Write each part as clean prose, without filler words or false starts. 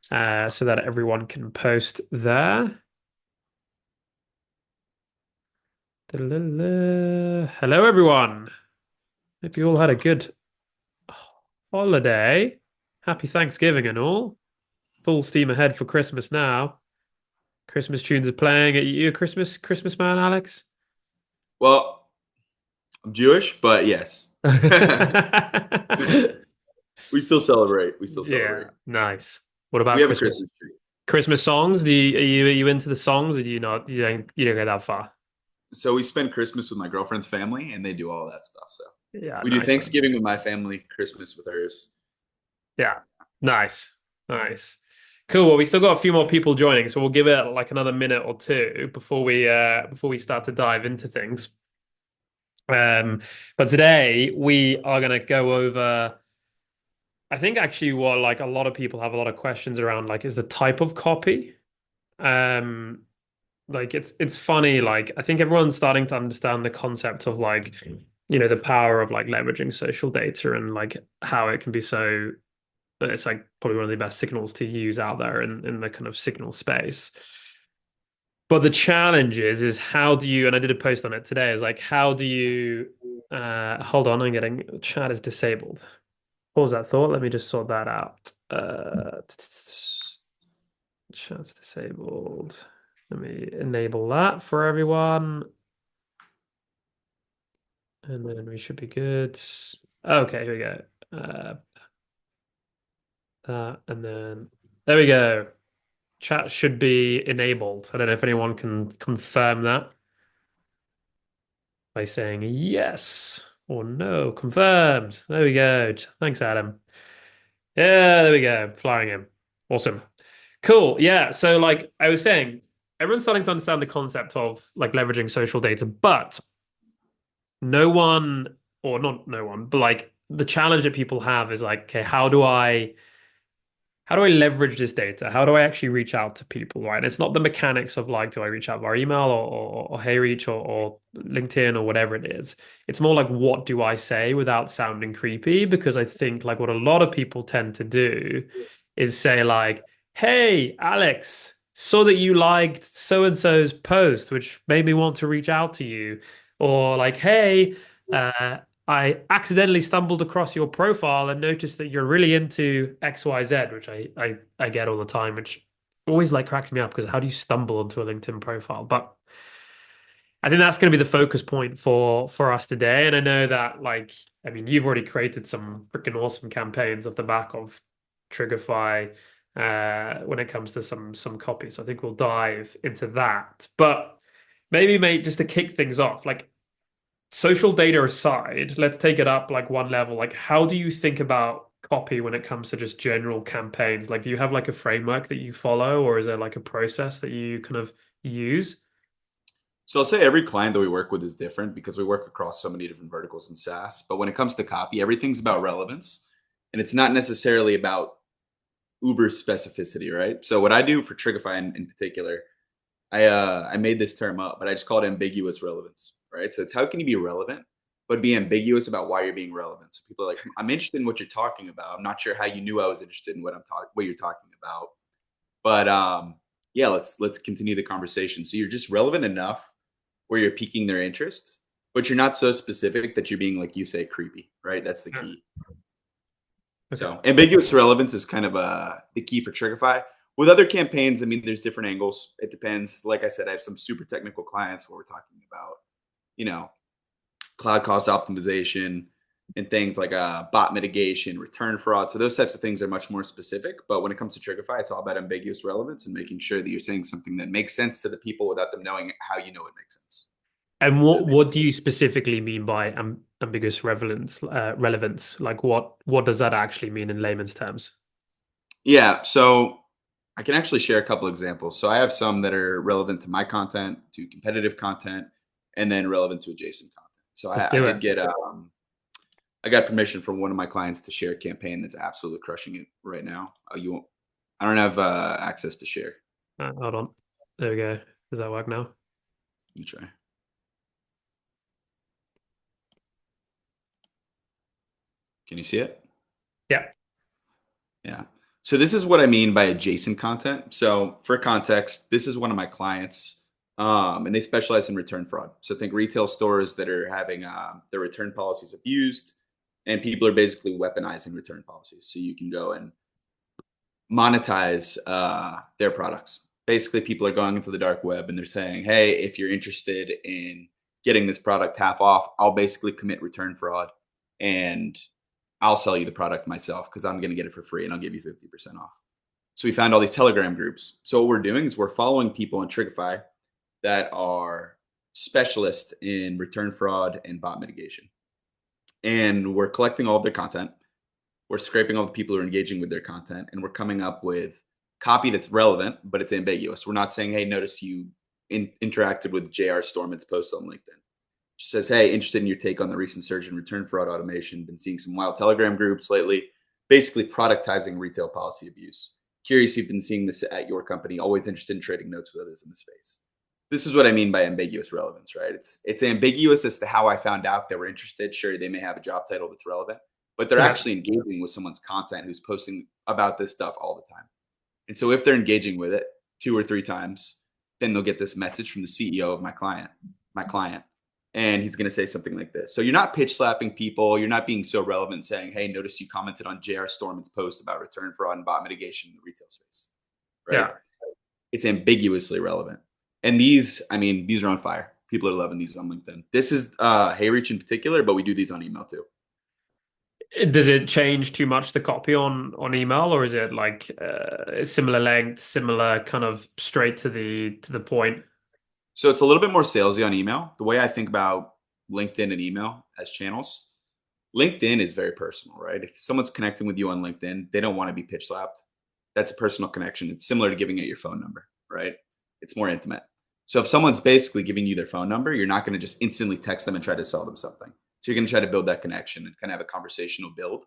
so that everyone can post there. Hello, everyone. Hope you all had a good holiday. Happy Thanksgiving and all. Full steam ahead for Christmas now. Christmas tunes are playing. Are you a Christmas man, Alex? Well, I'm Jewish, but yes, we still celebrate. We still Yeah, celebrate. nice. What We about have a Christmas? Christmas tree. Christmas songs? Are you into the songs, or do you not? You don't go that far? So we spend Christmas with my girlfriend's family, and they do all that stuff. So Yeah, we do nice man. Thanksgiving with my family, Christmas with hers. Yeah, nice, nice, cool. Well, we still got a few more people joining, so we'll give it like another minute or two before we start to dive into things. Um, but today we are gonna go over. I think actually what like a lot of people have a lot of questions around like is the type of copy. Um, like it's funny. Like I think everyone's starting to understand the concept of like the power of like leveraging social data and like how it can be so. It's like probably one of the best signals to use out there in the kind of signal space. But the challenge is how do you, and I did a post on it today, is like how do you hold on, I'm getting chat is disabled. What was that thought? Let me just sort that out. Chat's disabled. Let me enable that for everyone. And then we should be good. Okay, here we go. That and then there we go. Chat should be enabled. I don't know if anyone can confirm that by saying yes or no. Confirmed. There we go. Thanks, Adam. Yeah, there we go. Flying in. Awesome. Cool. Yeah. So, like I was saying, everyone's starting to understand the concept of like leveraging social data, but no one, or not no one, but like the challenge that people have is like, okay, how do I leverage this data? How do I actually reach out to people, right? It's not the mechanics of like, do I reach out via email or HeyReach or LinkedIn or whatever it is. It's more like, what do I say without sounding creepy? Because I think like what a lot of people tend to do is say like, hey, Alex, saw that you liked so and so's post, which made me want to reach out to you. Or like, hey, uh, I accidentally stumbled across your profile and noticed that you're really into XYZ, which I get all the time, which always like cracks me up because how do you stumble onto a LinkedIn profile? But I think that's going to be the focus point for us today. And I know that like I mean you've already created some freaking awesome campaigns off the back of Triggerfy when it comes to some copy. So I think we'll dive into that. But maybe mate, just to kick things off, like social data aside, let's take it up like one level. Like, how do you think about copy when it comes to just general campaigns? Like, do you have like a framework that you follow, or is there like a process that you kind of use? So I'll say every client that we work with is different because we work across so many different verticals in SaaS. But when it comes to copy, everything's about relevance, and it's not necessarily about uber specificity, right? So what I do for Trigify in particular, I made this term up, but I just call it ambiguous relevance, right? So it's how can you be relevant, but be ambiguous about why you're being relevant. So people are like, I'm interested in what you're talking about. I'm not sure how you knew I was interested in what you're talking about. But yeah, let's continue the conversation. So you're just relevant enough where you're piquing their interest, but you're not so specific that you're being like you say creepy, right? That's the Yeah. key. Okay. So ambiguous relevance is kind of the key for Trigify. With other campaigns, I mean, there's different angles. It depends. Like I said, I have some super technical clients where we're talking about, you know, cloud cost optimization and things like bot mitigation, return fraud. So those types of things are much more specific. But when it comes to Trigify, it's all about ambiguous relevance and making sure that you're saying something that makes sense to the people without them knowing how you know it makes sense. And That makes what do you specifically mean by ambiguous relevance? Relevance? Like what does that actually mean in layman's terms? Yeah. So I can actually share a couple examples. So I have some that are relevant to my content, to competitive content, and then relevant to adjacent content. So Let's I do it. did get I got permission from one of my clients to share a campaign that's absolutely crushing it right now. You won't, I don't have access to share. Hold on. There we go. Does that work now? Let me try. Can you see it? Yeah. Yeah. So this is what I mean by adjacent content. So for context, this is one of my clients, and they specialize in return fraud. So think retail stores that are having their return policies abused, and people are basically weaponizing return policies. So you can go and monetize their products. Basically, people are going into the dark web and they're saying, "Hey, if you're interested in getting this product half off, I'll basically commit return fraud, and I'll sell you the product myself because I'm going to get it for free and I'll give you 50% off." So we found all these Telegram groups. So what we're doing is we're following people on Trigify that are specialists in return fraud and bot mitigation. And we're collecting all of their content. We're scraping all the people who are engaging with their content, and we're coming up with copy that's relevant, but it's ambiguous. We're not saying, "Hey, notice you interacted with J.R. Storman's post on LinkedIn." Just says, "Hey, interested in your take on the recent surge in return fraud automation. Been seeing some wild Telegram groups lately, basically productizing retail policy abuse. Curious you've been seeing this at your company. Always interested in trading notes with others in the space." This is what I mean by ambiguous relevance, right? It's ambiguous as to how I found out they were interested. Sure, they may have a job title that's relevant, but they're Yeah. actually engaging with someone's content who's posting about this stuff all the time. And so if they're engaging with it 2 or 3 times, then they'll get this message from the CEO of my client, and he's going to say something like this. So you're not pitch slapping people. You're not being so relevant saying, "Hey, notice you commented on J.R. Storman's post about return fraud and bot mitigation in the retail space," right? Yeah. It's ambiguously relevant. And these, I mean, these are on fire. People are loving these on LinkedIn. This is HeyReach in particular, but we do these on email too. Does it change too much the copy on email, or is it like similar length, similar kind of straight to the point? So it's a little bit more salesy on email. The way I think about LinkedIn and email as channels, LinkedIn is very personal, right? If someone's connecting with you on LinkedIn, they don't want to be pitch slapped. That's a personal connection. It's similar to giving out your phone number, right? It's more intimate. So if someone's basically giving you their phone number, you're not going to just instantly text them and try to sell them something. So you're going to try to build that connection and kind of have a conversational build.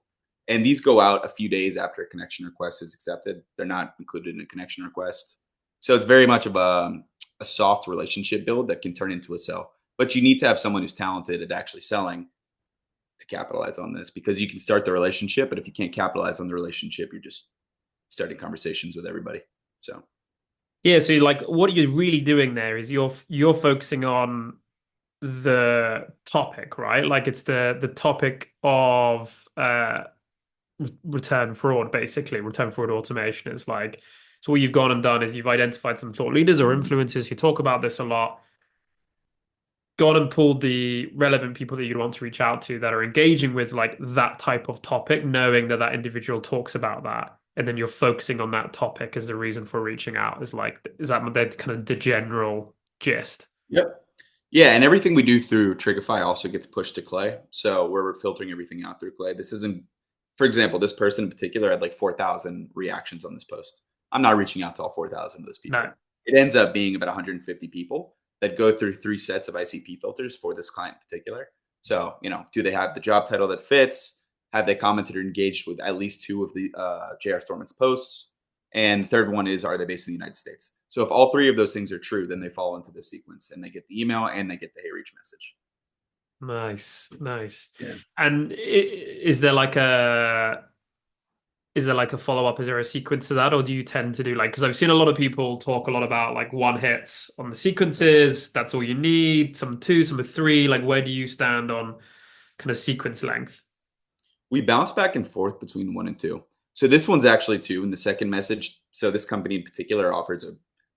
And these go out a few days after a connection request is accepted. They're not included in a connection request. So it's very much of a soft relationship build that can turn into a sell. But you need to have someone who's talented at actually selling to capitalize on this, because you can start the relationship, but if you can't capitalize on the relationship, you're just starting conversations with everybody. So Yeah, so like what you're really doing there is you're focusing on the topic, right? Like it's the topic of return fraud, basically. Return fraud automation is like, so what you've gone and done is you've identified some thought leaders or influencers who talk about this a lot, gone and pulled the relevant people that you'd want to reach out to that are engaging with like that type of topic, knowing that that individual talks about that. And then you're focusing on that topic as the reason for reaching out is like, is that the kind of the general gist? yep. Yeah, and everything we do through Trigify also gets pushed to Clay. So we're filtering everything out through Clay. This isn't, for example, this person in particular had like 4,000 reactions on this post. I'm not reaching out to all 4,000 of those No. people. It ends up being about 150 people that go through 3 sets of ICP filters for this client in particular. So, do they have the job title that fits? Have they commented or engaged with at least 2 of the JR Storman's posts? And the third one is, are they based in the United States? So if all 3 of those things are true, then they fall into this sequence and they get the email and they get the Hey Reach message. Nice, nice. Yeah. And is there like a follow up? Is there a sequence to that, or do you tend to do like because I've seen a lot of people talk a lot about like one hits on the sequences. That's all you need. Some two, some of three. Like where do you stand on kind of sequence length? We bounce back and forth between 1 and 2. So this one's actually 2 in the second message. So this company in particular offers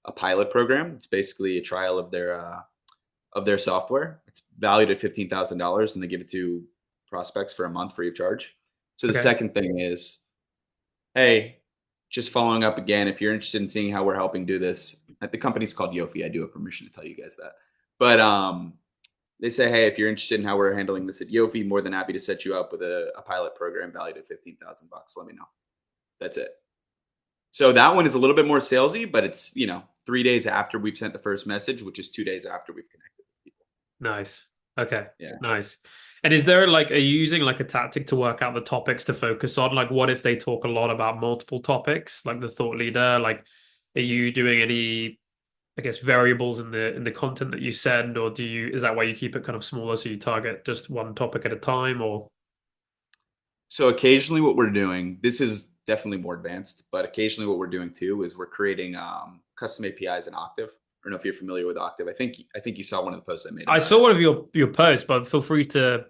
a pilot program. It's basically a trial of their software. It's valued at $15,000 and they give it to prospects for a month free of charge. So the Okay. second thing is, hey, just following up again, if you're interested in seeing how we're helping do this, the company's called Yofi. I do have permission to tell you guys that. But they say, hey, if you're interested in how we're handling this at Yofi, more than happy to set you up with a pilot program valued at 15,000 bucks. Let me know. That's it. So that one is a little bit more salesy, but it's 3 days after we've sent the first message, which is 2 days after we've connected with people. Nice. Okay. Yeah. Nice. And is there like, are you using like a tactic to work out the topics to focus on? Like, what if they talk a lot about multiple topics, like the thought leader? Like, are you doing any, I guess, variables in the content that you send, or is that why you keep it kind of smaller so you target just one topic at a time, or? So occasionally what we're doing, this is definitely more advanced. But occasionally, what we're doing too is we're creating custom APIs in Octave. I don't know if you're familiar with Octave. I think you saw one of the posts I made I about saw it. one of your posts, but feel free to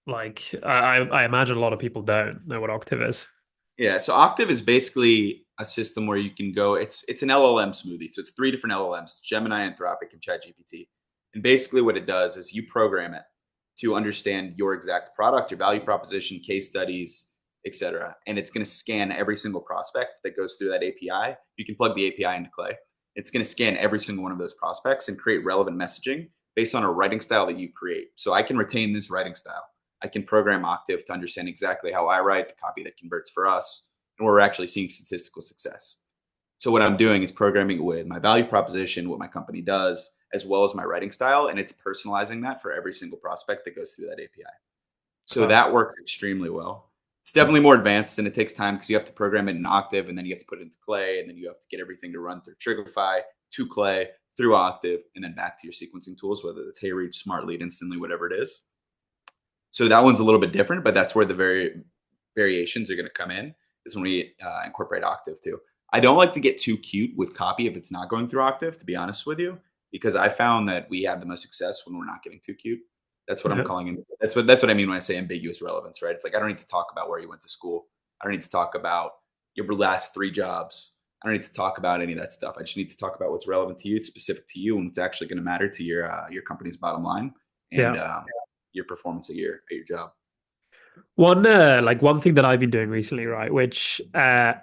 like I imagine a lot of people don't know what Octave is. Yeah, so Octave is basically a system where you can go. It's an LLM smoothie. So it's three different LLMs: Gemini, Anthropic, and ChatGPT. And basically, what it does is you program it to understand your exact product, your value proposition, case studies, etc. And it's going to scan every single prospect that goes through that API. You can plug the API into Clay. It's going to scan every single one of those prospects and create relevant messaging based on a writing style that you create. So I can retain this writing style. I can program Octave to understand exactly how I write the copy that converts for us, and we're actually seeing statistical success. So what I'm doing is programming it with my value proposition, what my company does, as well as my writing style, and it's personalizing that for every single prospect that goes through that API. So Perfect. that works extremely well. It's definitely more advanced and it takes time because you have to program it in Octave and then you have to put it into Clay and then you have to get everything to run through Trigify to Clay through Octave and then back to your sequencing tools, whether it's HeyReach, SmartLead, Instantly, whatever it is. So that one's a little bit different, but that's where the variations are going to come in is when we incorporate Octave too. I don't like to get too cute with copy if it's not going through Octave, to be honest with you, because I found that we have the most success when we're not getting too cute. That's what I'm Yeah. calling it. That's what I mean when I say ambiguous relevance, right? It's like I don't need to talk about where you went to school. I don't need to talk about your last three jobs. I don't need to talk about any of that stuff. I just need to talk about what's relevant to you, it's specific to you, and what's actually going to matter to your company's bottom line and Yeah. your performance at your job. One thing that I've been doing recently, right, which I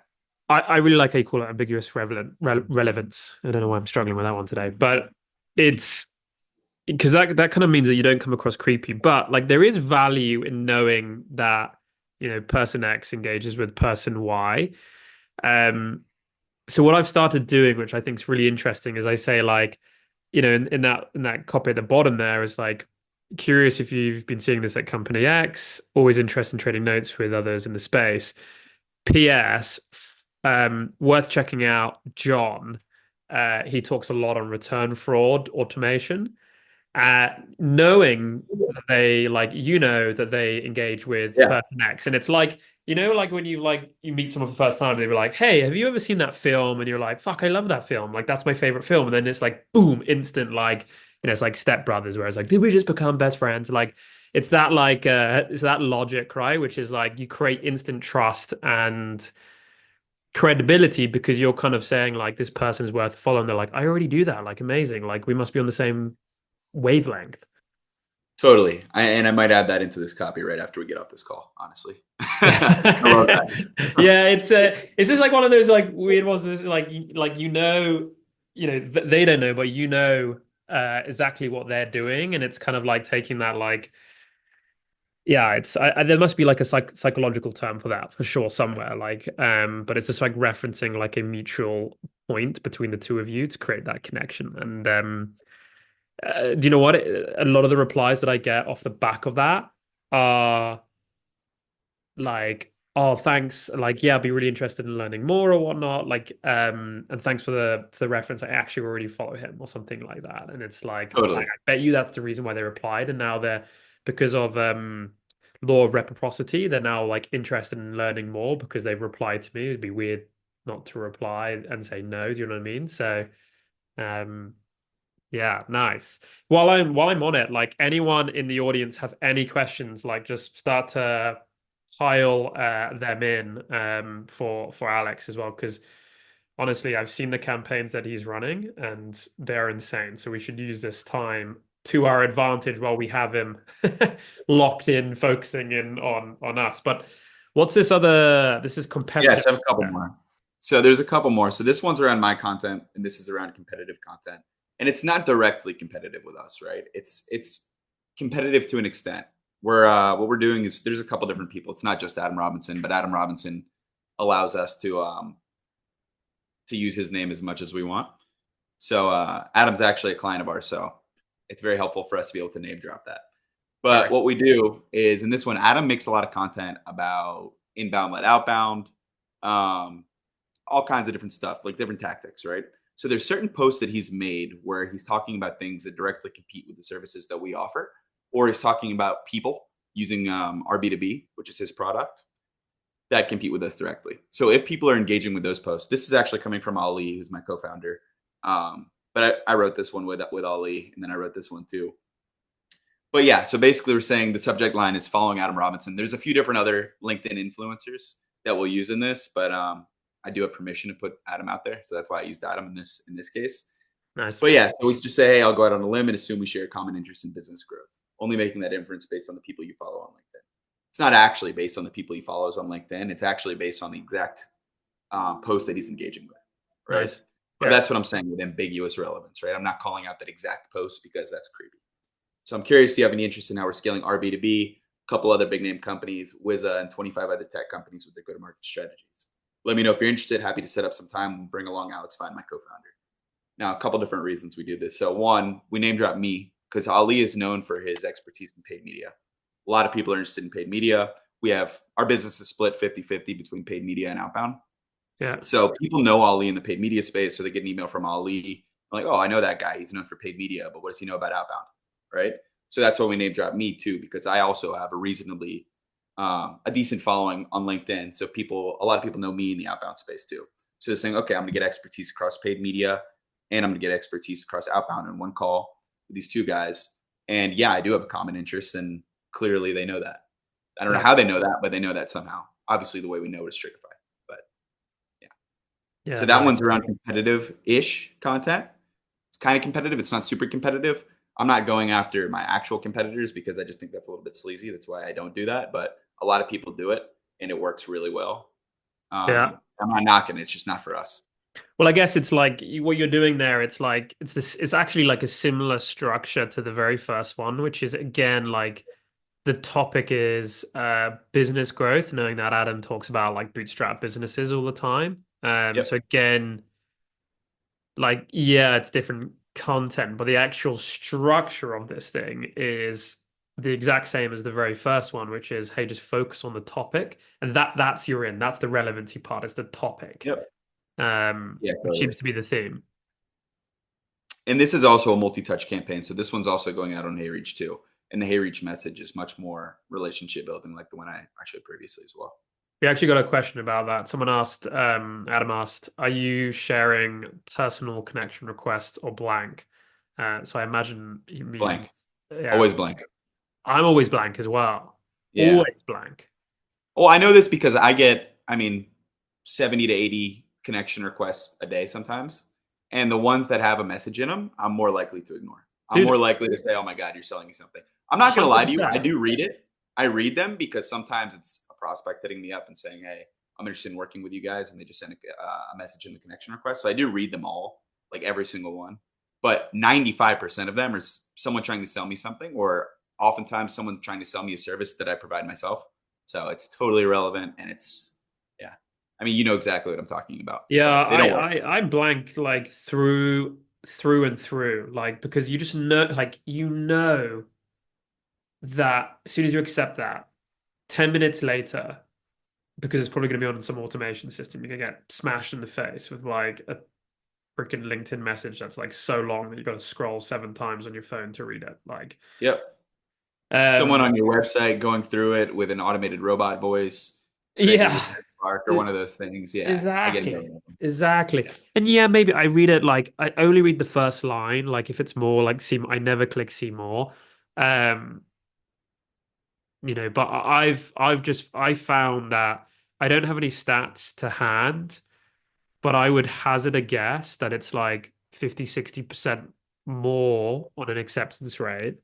really like how you call it ambiguous relevance. I don't know why I'm struggling with that one today, but it's because that kind of means that you don't come across creepy, but like there is value in knowing that, person X engages with person Y. Um, so what I've started doing, which I think is really interesting, is I say like, in that copy at the bottom there is like curious if you've been seeing this at company X, always interested in trading notes with others in the space. PS, worth checking out John. He talks a lot on return fraud automation. Knowing that they like that they engage with Yeah, person X, and it's like like when you meet someone for the first time, they were like, "Hey, have you ever seen that film?" And you're like, "Fuck, I love that film. Like that's my favorite film." And then it's like, boom, instant like it's like Step Brothers, where it's like, "Did we just become best friends?" Like it's that logic, right? Which is like you create instant trust and credibility because you're kind of saying like this person is worth following. They're like, "I already do that. Like amazing. Like we must be on the same wavelength." totally. And I might add that into this copy right after we get off this call. Honestly, I love Yeah, that. it's just like one of those like weird ones. Where it's like they don't know, but exactly what they're doing, and it's kind of like taking that like it's there must be like a psychological term for that for sure somewhere like but it's just like referencing like a mutual point between the two of you to create that connection and do you know what? A lot of the replies that I get off the back of that are like, "Oh, thanks. Like, yeah, I'd be really interested in learning more or whatnot. Like, and thanks for the reference. I actually already follow him or something like that." And it's like, I Totally. bet you that's the reason why they replied. And now they're because of law of reciprocity, they're now like interested in learning more because they've replied to me. It'd be weird not to reply and say no. Do you know what I mean? So, um, yeah, nice. While I'm on it, like anyone in the audience have any questions, like just start to pile them in for Alex as well, because honestly, I've seen the campaigns that he's running and they're insane. So we should use this time to our advantage while we have him locked in, focusing in on us. But what's this other? This is competitive. Yes, I have a couple more. So there's a couple more. So this one's around my content, and this is around competitive content. And it's not directly competitive with us, right? It's competitive to an extent. Where what we're doing is there's a couple different people. It's not just Adam Robinson, but Adam Robinson allows us to use his name as much as we want. So Adam's actually a client of ours, so it's very helpful for us to be able to name drop that. But Very what we do is in this one, Adam makes a lot of content about inbound led outbound, um, all kinds of different stuff, like different tactics, right? So there's certain posts that he's made where he's talking about things that directly compete with the services that we offer, or he's talking about people using our B2B, which is his product. that compete with us directly. So if people are engaging with those posts, this is actually coming from Ali, who's my co-founder. But I wrote this one with Ali, and then I wrote this one too. But yeah, so basically we're saying the subject line is following Adam Robinson. There's a few different other LinkedIn influencers that we'll use in this, but I do have permission to put Adam out there, so that's why I used Adam in this case. Nice. But yeah, so we just say, hey, I'll go out on a limb and assume we share a common interest in business growth, only making that inference based on the people you follow on LinkedIn. It's not actually based on the people he follows on LinkedIn. It's actually based on the exact post that he's engaging with, right? Nice. But Yeah. that's what I'm saying with ambiguous relevance, right? I'm not calling out that exact post because that's creepy. So I'm curious, do you have any interest in how we're scaling our B2B? A couple other big name companies, Wiza and 25 other tech companies with their go-to-market strategies. Let me know if you're interested. Happy to set up some time and bring along Alex Fine, my co-founder. Now, a couple different reasons we do this. So one, we name drop me because Ali is known for his expertise in paid media. A lot of people are interested in paid media. We have our business is split 50-50 between paid media and outbound. Yeah. So people know Ali in the paid media space. So they get an email from Ali like, oh, I know that guy. He's known for paid media, but what does he know about outbound? Right. So that's why we name drop me too, because I also have a reasonably a decent following on LinkedIn. So a lot of people know me in the outbound space too. So they're saying, okay, I'm gonna get expertise across paid media and I'm gonna get expertise across outbound in one call with these two guys. And yeah, I do have a common interest, and clearly they know that. I don't know Yeah. how they know that, but they know that somehow. Obviously, the way we know it is Strictify. But yeah. Yeah. So that Nice. one's around competitive-ish content. It's kind of competitive. It's not super competitive. I'm not going after my actual competitors because I just think that's a little bit sleazy. That's why I don't do that. But a lot of people do it, and it works really well. Yeah. I'm not knocking it. It's just not for us. Well, I guess it's like what you're doing there. It's like it's actually like a similar structure to the very first one, which is again like the topic is business growth, knowing that Adam talks about like bootstrap businesses all the time. So Yep. again, like yeah, it's different content, but the actual structure of this thing is the exact same as the very first one, which is hey, just focus on the topic, and that's you're in. That's the relevancy part. Is the topic, Yep. Yeah, which totally. seems to be the theme. And this is also a multi-touch campaign. So this one's also going out on HeyReach too. And the HeyReach message is much more relationship building, like the one I showed previously as well. We actually got a question about that. Someone asked, Adam asked, are you sharing personal connection requests or blank? So I imagine he Blank. means, yeah, Always blank. I'm always blank as well. Yeah. Always blank. Well, I know this because I get, 70 to 80 connection requests a day sometimes. And the ones that have a message in them, I'm more likely to ignore. I'm more Dude, likely to say, oh my God, you're selling me something. I'm not going to lie to you. I 100%. do read it. I read them because sometimes it's a prospect hitting me up and saying, hey, I'm interested in working with you guys. And they just send a message in the connection request. So I do read them all, like every single one. But 95% of them are someone trying to sell me something, or oftentimes someone trying to sell me a service that I provide myself. So it's totally irrelevant, and it's yeah. You know exactly what I'm talking about, Yeah, but they don't work. I'm blank like through and through, like because you just know, like you know that as soon as you accept that, 10 minutes later, because it's probably going to be on some automation system, you're gonna get smashed in the face with like a freaking LinkedIn message that's like so long that you got to scroll 7 times on your phone to read it. Like, Yep. Someone um, on your website going through it with an automated robot voice, right? Does a yeah, search bar or e- one of those things. Yeah, I get a exactly, million of them. exactly. Yeah. And yeah, maybe I read it like I only read the first line. Like if it's more like see, I never click see more. Um, but I found that I don't have any stats to hand, but I would hazard a guess that it's like 50-60% more on an acceptance rate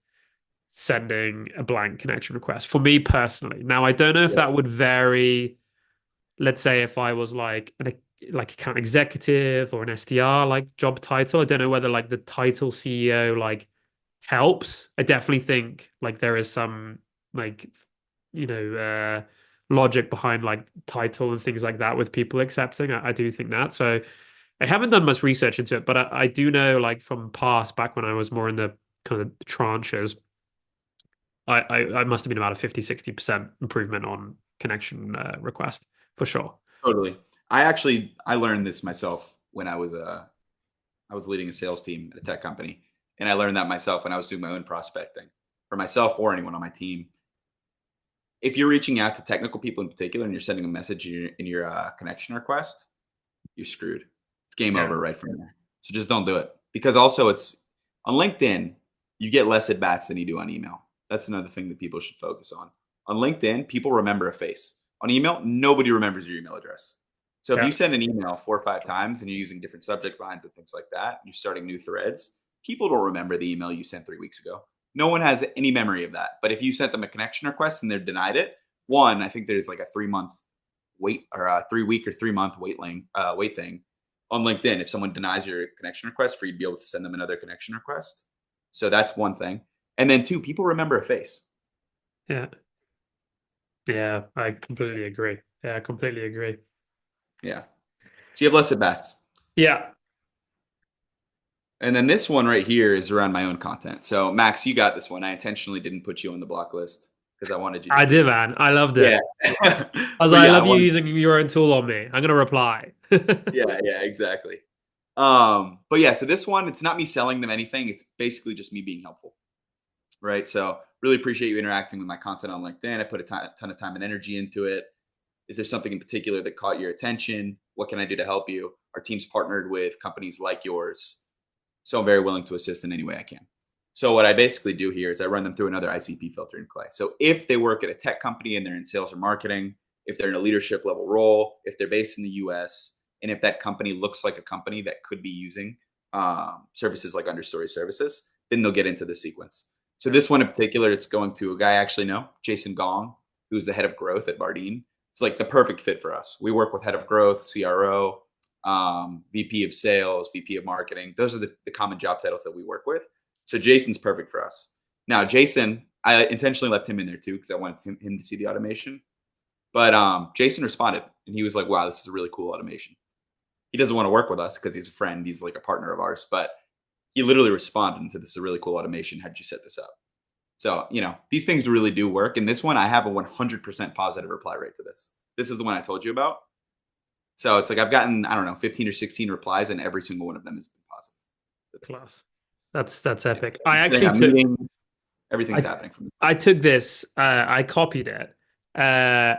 sending a blank connection request for me personally. Now, I don't know if Yeah. that would vary. Let's say if I was like an like account executive or an SDR like job title. I don't know whether like the title CEO like helps. I definitely think like there is some like you know logic behind like title and things like that with people accepting. I do think that. So I haven't done much research into it, but I do know like from past back when I was more in the kind of tranches, I must have been about a 50-60% improvement on connection request for sure. Totally. I learned this myself when I was leading a sales team at a tech company, and I learned that myself when I was doing my own prospecting for myself or anyone on my team. if you're reaching out to technical people in particular and you're sending a message in your connection request, you're screwed. It's game Yeah. over right from there. So just don't do it. Because also it's on LinkedIn, you get less at bats than you do on email. That's another thing that people should focus on. On LinkedIn, people remember a face. On email, nobody remembers your email address. So if Yeah. you send an email 4 or 5 times and you're using different subject lines and things like that, and you're starting new threads, people don't remember the email you sent 3 weeks ago. No one has any memory of that. But if you sent them a connection request and they're denied it, one, I think there's like a 3 month wait or a 3 week or 3 month wait thing on LinkedIn. If someone denies your connection request, for you to be able to send them another connection request. So that's one thing. And then two, people remember a face. Yeah. Yeah. I completely agree. Yeah, I completely agree. Yeah. So you have less at bats. Yeah, And then this one right here is around my own content. So Max, you got this one. I intentionally didn't put you on the block list because I wanted you to I do did, this. man. I loved Yeah. it. I was But like, I yeah, I love you wanted using your own tool on me. I'm gonna reply. yeah, exactly. But yeah, so this one, it's not me selling them anything. It's basically just me being helpful. Right. So really appreciate you interacting with my content on LinkedIn. I put a ton of time and energy into it. Is there something in particular that caught your attention? What can I do to help you? Our team's partnered with companies like yours. So I'm very willing to assist in any way I can. So what I basically do here is I run them through another ICP filter in Clay. So if they work at a tech company and they're in sales or marketing, if they're in a leadership level role, if they're based in the US, and if that company looks like a company that could be using services like Understory services, then they'll get into the sequence. So Yeah. this one in particular, it's going to a guy I actually know, Jason Gong, who's the head of growth at Bardeen. It's like the perfect fit for us. We work with head of growth, CRO, VP of sales, VP of marketing. Those are the common job titles that we work with. So Jason's perfect for us. Now, Jason, I intentionally left him in there too because I wanted him to see the automation. But Jason responded and he was like, wow, this is a really cool automation. He doesn't want to work with us because he's a friend. He's like a partner of ours. But he literally responded and said, this is a really cool automation. How did you set this up? So, these things really do work. And this one, I have a 100% positive reply rate to this. This is the one I told you about. So it's like I've gotten, I don't know, 15 or 16 replies, and every single one of them has been positive. So Class. That's yeah, epic. I setting actually up took meetings, everything's I happening from this. I took this, I copied it, and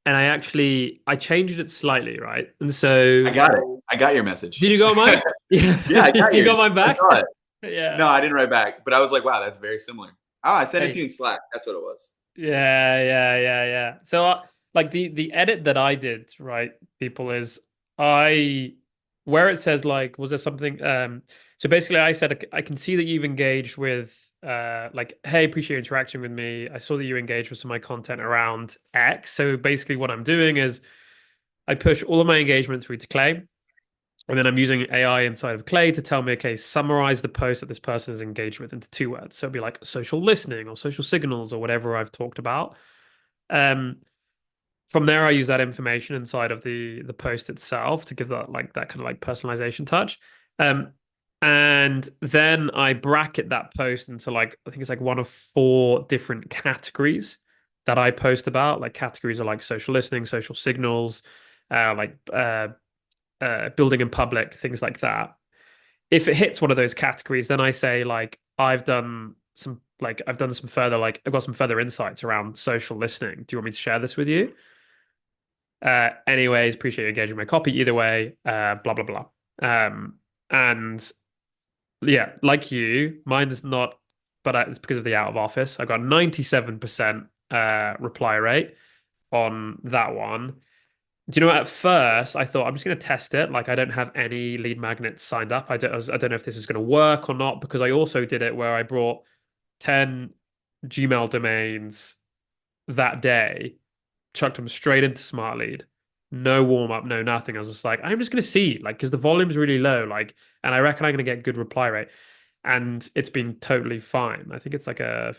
I changed it slightly, right? And I so got it. I got your did message. you got mine? Yeah. Yeah, I got You yours. got mine I back? saw it. No, Yeah. I didn't write back, but I was like, wow, that's very similar. Oh, I sent it to you Hey. in Slack. That's what it was. Yeah. So, like the edit that I did, right, people is I where it says like, was there something? So basically, I said I can see that you've engaged with like, hey, appreciate your interaction with me. I saw that you engaged with some of my content around X. So basically, what I'm doing is I push all of my engagement through to Clay. And then I'm using AI inside of Clay to tell me, okay, summarize the post that this person has engaged with into 2 words. So it'd be like social listening or social signals or whatever I've talked about. Um, from there, I use that information inside of the post itself to give that like that kind of like personalization touch. Um, and then I bracket that post into like I think it's like one of four different categories that I post about. Like categories are like social listening, social signals, like building in public, things like that. If it hits one of those categories, then I say like I've done some further like I've got some further insights around social listening. Do you want me to share this with you? Anyways, appreciate you engaging my copy either way. Blah blah blah. And yeah, like you, mine is not, but it's because of the out of office. I got 97% reply rate on that one. Do you know, at first I thought I'm just going to test it. Like I don't have any lead magnets signed up. I don't know if this is going to work or not because I also did it where I brought 10 Gmail domains that day, chucked them straight into Smart Lead. No warm up, no nothing. I was just like, I'm just going to see, like, because the volume's really low, like, and I reckon I'm going to get good reply rate. And it's been totally fine. I think it's like a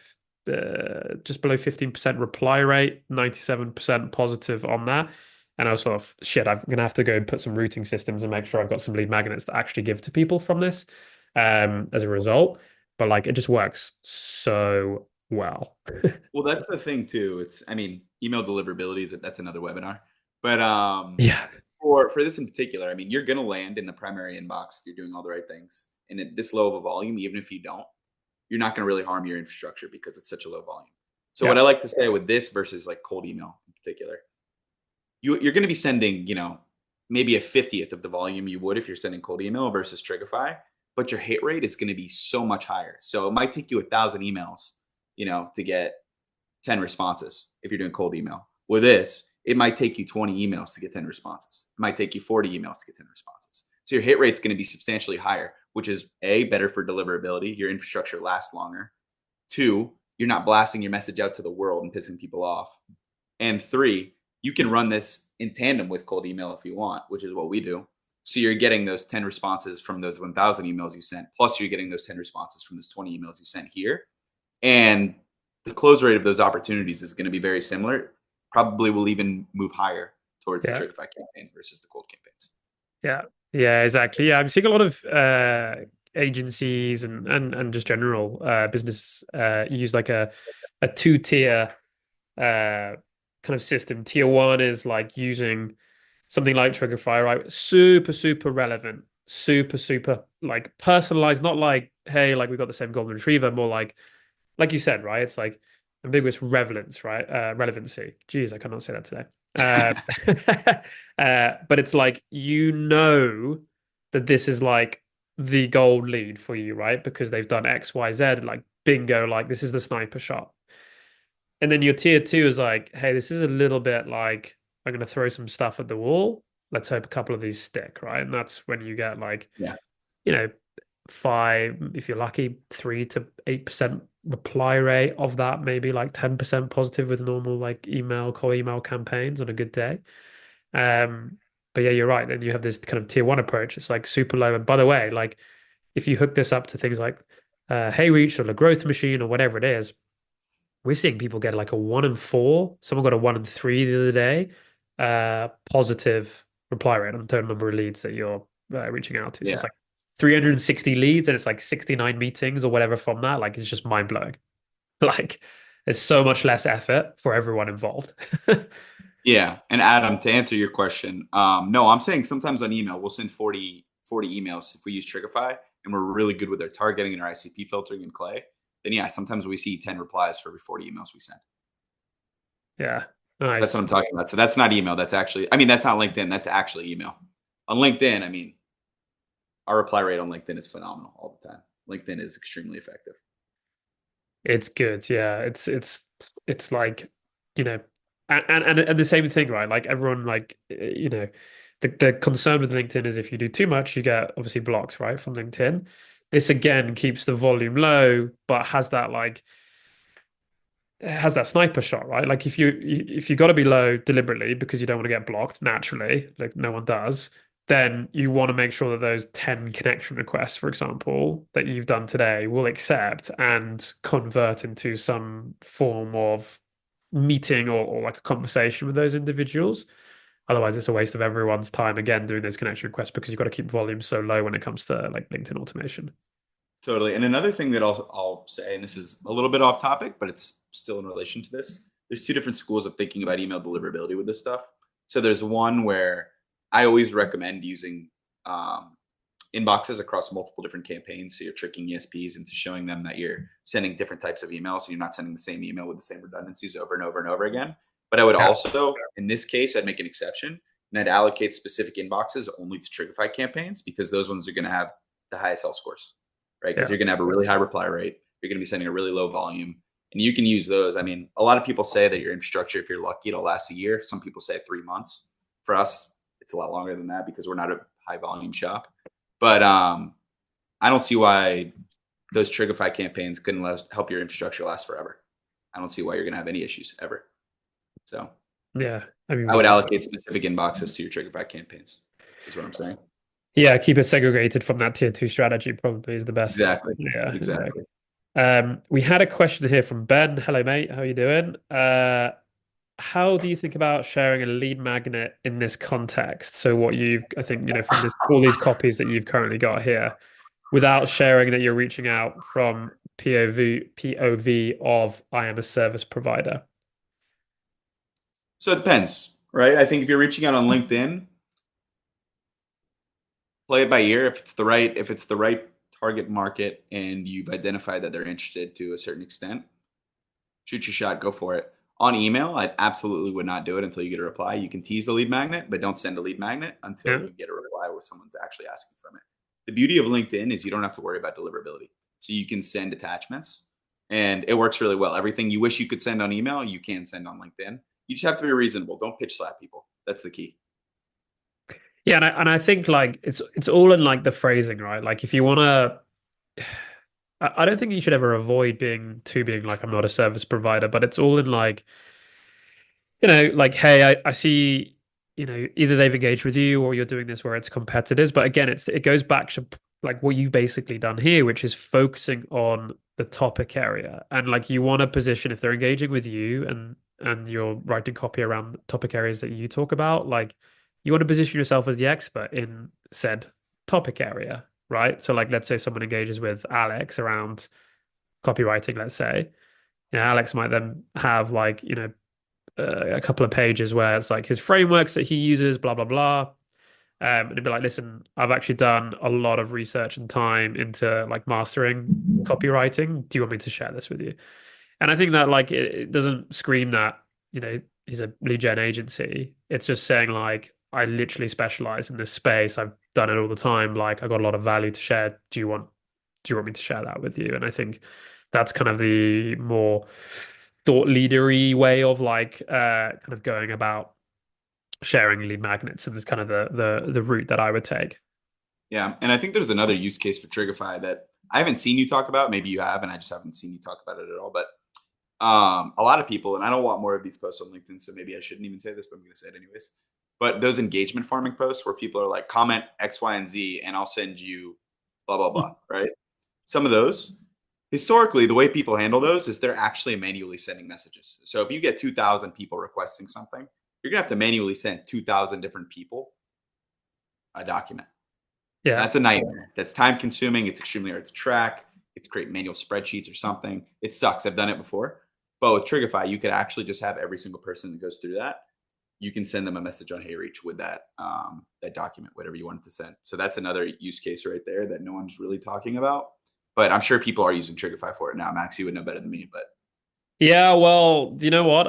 just below 15% reply rate, 97% positive on that. And I was sort of, shit, I'm going to have to go and put some routing systems and make sure I've got some lead magnets to actually give to people from this as a result. But like, it just works so well. Well, that's the thing too. I mean, email deliverability that's another webinar. But Yeah. for this in particular, I mean, you're gonna land in the primary inbox if you're doing all the right things. And at this low of a volume, even if you don't, you're not gonna really harm your infrastructure because it's such a low volume. So Yeah. what I like to say with this versus like cold email in particular, you're going to be sending, maybe a 50th of the volume you would if you're sending cold email versus Trigify, but your hit rate is going to be so much higher. So it might take you 1,000 emails, to get 10 responses if you're doing cold email. With this, it might take you 20 emails to get 10 responses. It might take you 40 emails to get 10 responses. So your hit rate's going to be substantially higher, which is A, better for deliverability. Your infrastructure lasts longer. Two, you're not blasting your message out to the world and pissing people off. And three, you can run this in tandem with cold email if you want, which is what we do. So you're getting those 10 responses from those 1,000 emails you sent, plus you're getting those 10 responses from those 20 emails you sent here. And the close rate of those opportunities is going to be very similar. Probably will even move higher towards the Yeah. Trigify campaigns versus the cold campaigns. Yeah. Yeah, exactly. Yeah, I'm seeing a lot of agencies and just general business use like a two-tier kind of system. Tier one is like using something like Triggerfy, right? Super, super relevant, super like personalized, not like, hey, like we got the same golden retriever, more like you said, right? It's like ambiguous relevance, right? Relevancy. Jeez, I cannot say that today. Uh, but it's like that this is like the gold lead for you, right? Because they've done X, Y, Z, like bingo, like this is the sniper shot. And then your tier two is like, hey, this is a little bit like I'm gonna throw some stuff at the wall. Let's hope a couple of these stick, right? And that's when you get like, Yeah. you know, five, if you're lucky, 3 to 8% reply rate of that, maybe like 10% positive with normal like cold email campaigns on a good day. Um, but yeah, you're right. Then you have this kind of tier one approach. It's like super low. And by the way, like if you hook this up to things like Hey Reach or the Growth Machine or whatever it is, we're seeing people get like a 1 in 4. Someone got a 1 in 3 the other day. Positive reply rate on the total number of leads that you're reaching out to. So Yeah. it's like 360 leads and it's like 69 meetings or whatever from that. Like it's just mind blowing. Like it's so much less effort for everyone involved. Yeah. And Adam, to answer your question, no, I'm saying sometimes on email, we'll send 40 emails if we use Trigify and we're really good with our targeting and our ICP filtering in Clay. Then yeah, sometimes we see 10 replies for every 40 emails we send. Yeah, That's what nice. I'm talking about. So that's not email. That's actually, I mean, that's not LinkedIn. That's actually email. On LinkedIn, I mean, our reply rate on LinkedIn is phenomenal all the time. LinkedIn is extremely effective. It's good. Yeah, it's like, you know, and the same thing, right? Like everyone, like the concern with LinkedIn is if you do too much, you get obviously blocked, right, from LinkedIn. This again keeps the volume low, but has that like it has that sniper shot, right? Like if you got to be low deliberately because you don't want to get blocked naturally, like no one does, then you want to make sure that those 10 connection requests, for example, that you've done today will accept and convert into some form of meeting or like a conversation with those individuals. Otherwise, it's a waste of everyone's time again doing those connection requests because you've got to keep volume so low when it comes to like LinkedIn automation. Totally. And another thing that I'll say, and this is a little bit off topic, but it's still in relation to this. There's two different schools of thinking about email deliverability with this stuff. So there's one where I always recommend using inboxes across multiple different campaigns. So you're tricking ESPs into showing them that you're sending different types of emails. So you're not sending the same email with the same redundancies over and over and over again. But I would Yeah, also, in this case, I'd make an exception and I'd allocate specific inboxes only to Trigify campaigns because those ones are going to have the highest health scores, right? Because yeah, you're going to have a really high reply rate. You're going to be sending a really low volume. And you can use those. I mean, a lot of people say that your infrastructure, if you're lucky, it'll last a year. Some people say 3 months. For us, it's a lot longer than that because we're not a high volume shop. But I don't see why those Trigify campaigns couldn't help your infrastructure last forever. I don't see why you're going to have any issues ever. So yeah. I mean, I would allocate specific inboxes to your Trigify campaigns, is what I'm saying. yeah, keep it segregated from that tier two strategy probably is the best. Exactly. Yeah, exactly. Exactly. We had a question here from Ben. Hello, mate. How are you doing? How do you think about sharing a lead magnet in this context? So what I think, from all these copies that you've currently got here, without sharing that you're reaching out from POV of I am a service provider. So it depends, right? I think if you're reaching out on LinkedIn, play it by ear. If it's the right target market and you've identified that they're interested to a certain extent, shoot your shot, go for it. On email, I absolutely would not do it until you get a reply. You can tease a lead magnet, but don't send a lead magnet until Yeah. you get a reply where someone's actually asking from it. The beauty of LinkedIn is you don't have to worry about deliverability. So you can send attachments and it works really well. Everything you wish you could send on email, you can send on LinkedIn. You just have to be reasonable. Don't pitch slap people. That's the key. Yeah, and I think like it's all in like the phrasing, right? Like if you want to I don't think you should ever avoid being like I'm not a service provider, but it's all in like like, hey, I see, either they've engaged with you or you're doing this where it's competitors. But again, it goes back to like what you've basically done here, which is focusing on the topic area. And like you want to position if they're engaging with you and you're writing copy around topic areas that you talk about, like you want to position yourself as the expert in said topic area, right? So like let's say someone engages with Alex around copywriting, let's say. Alex might then have like, a couple of pages where it's like his frameworks that he uses, blah blah blah. And it'd be like, listen, I've actually done a lot of research and time into like mastering copywriting. Do you want me to share this with you? And I think that like it doesn't scream that, he's a lead gen agency. It's just saying like, I literally specialize in this space. I've done it all the time. Like I got a lot of value to share. Do you want me to share that with you? And I think that's kind of the more thought leadery way of like kind of going about sharing lead magnets, and it's kind of the route that I would take. Yeah. And I think there's another use case for Trigify that I haven't seen you talk about. Maybe you have, and I just haven't seen you talk about it at all. But a lot of people, and I don't want more of these posts on LinkedIn, so maybe I shouldn't even say this, but I'm going to say it anyways. But those engagement farming posts where people are like, comment X, Y, and Z, and I'll send you blah, blah, blah, right? Some of those, historically, the way people handle those is they're actually manually sending messages. So if you get 2,000 people requesting something, you're going to have to manually send 2,000 different people a document. Yeah. That's a nightmare. That's time consuming. It's extremely hard to track. It's create manual spreadsheets or something. It sucks. I've done it before. But with Trigify, you could actually just have every single person that goes through that. You can send them a message on HeyReach with that document, whatever you wanted to send. So that's another use case right there that no one's really talking about. But I'm sure people are using Trigify for it now. Max, you would know better than me, but Yeah, well, do you know what?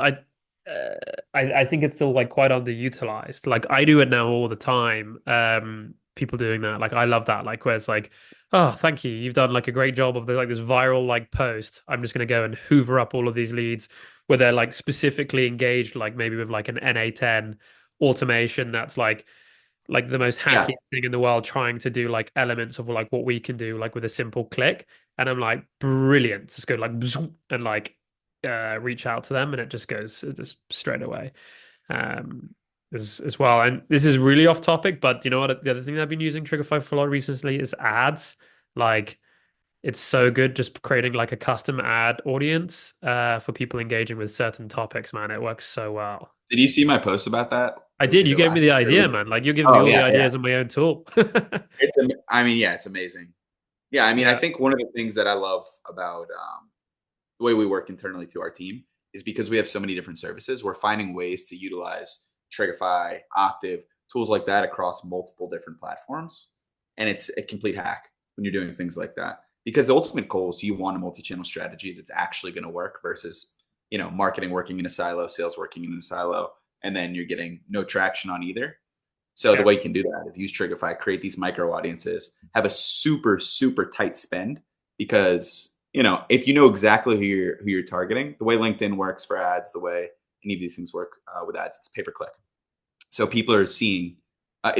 I think it's still like quite underutilized. Like I do it now all the time. People doing that, like I love that. Like where it's like, oh, thank you, you've done like a great job of like this viral like post. I'm just gonna go and hoover up all of these leads where they're like specifically engaged, like maybe with like an NA10 automation that's like the most yeah, hacky thing in the world, trying to do like elements of like what we can do like with a simple click. And I'm like, brilliant. Just go like zoom, and like reach out to them, and it just goes just straight away. Um as well. And this is really off topic, but you know what? The other thing that I've been using Triggerfy for a lot recently is ads. Like it's so good just creating like a custom ad audience for people engaging with certain topics, man. It works so well. did you see my post about that? I Was did. it You gave me last the week or idea, week? man. Like you're giving me Oh all the yeah, yeah. ideas on my own tool. I mean, yeah, it's amazing. Yeah, I mean, I Yeah. think one of the things that I love about the way we work internally to our team is because we have so many different services. We're finding ways to utilize Trigify, Octave, tools like that across multiple different platforms, and it's a complete hack when you're doing things like that. Because the ultimate goal is you want a multi-channel strategy that's actually going to work versus marketing working in a silo, sales working in a silo, and then you're getting no traction on either. So the Yeah. way you can do that is use Trigify, create these micro audiences, have a super, super tight spend because if you know exactly who you're targeting, the way LinkedIn works for ads, the way any of these things work with ads, it's pay per click. So people are seeing